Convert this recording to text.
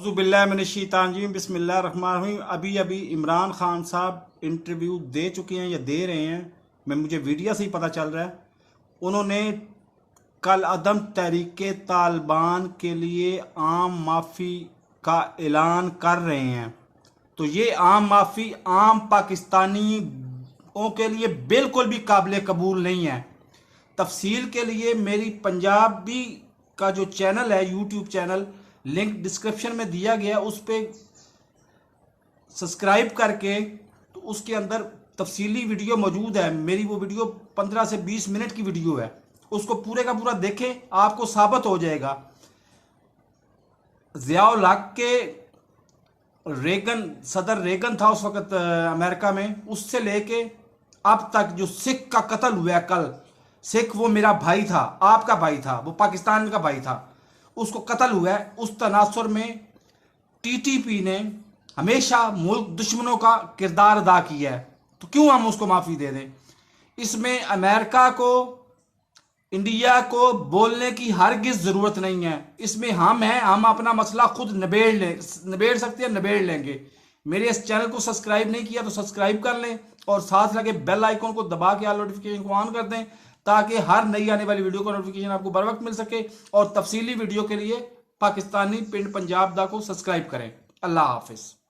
औज़ुबिल्लाहिमिनश्शैतानिर्रजीम बिस्मिल्लाहिर्रहमानिर्रहीम। अभी इमरान खान साहब इंटरव्यू दे चुके हैं या दे रहे हैं, मुझे वीडियो से ही पता चल रहा है। उन्होंने कल अदम तहरीके तालिबान के लिए आम माफ़ी का ऐलान कर रहे हैं। तो ये आम माफ़ी आम पाकिस्तानियों के लिए बिल्कुल भी काबिल कबूल नहीं है। तफसील के लिए मेरी पंजाबी का जो चैनल है, यूट्यूब चैनल, लिंक डिस्क्रिप्शन में दिया गया, उस पर सब्सक्राइब करके तो उसके अंदर तफसीली वीडियो मौजूद है। मेरी वो वीडियो 15 से 20 मिनट की वीडियो है, उसको पूरे का पूरा देखें, आपको साबित हो जाएगा। ज़ियाउल हक के सदर रेगन था उस वक्त अमेरिका में, उससे लेके अब तक जो सिख का कत्ल हुआ है, कल सिख वो मेरा भाई था, आपका भाई था, वो पाकिस्तान का भाई था, उसको कत्ल हुआ है। उस तनासुर में टीटीपी ने हमेशा मुल्क दुश्मनों का किरदार अदा किया है, तो क्यों हम उसको माफ़ी दे दें। इसमें अमेरिका को, इंडिया को बोलने की हरगिज़ ज़रूरत नहीं है। इसमें हम हैं, हम अपना मसला खुद निबेड़ सकते हैं, निबेड़ लेंगे। मेरे इस चैनल को सब्सक्राइब नहीं किया तो सब्सक्राइब कर लें और साथ लगे बेल आइकॉन को दबा के ऑल नोटिफिकेशन को ऑन कर दें, ताकि हर नई आने वाली वीडियो का नोटिफिकेशन आपको बर वक्त मिल सके। और तफसीली वीडियो के लिए पाकिस्तानी पिंड पंजाब दा को सब्सक्राइब करें। अल्लाह हाफिज़।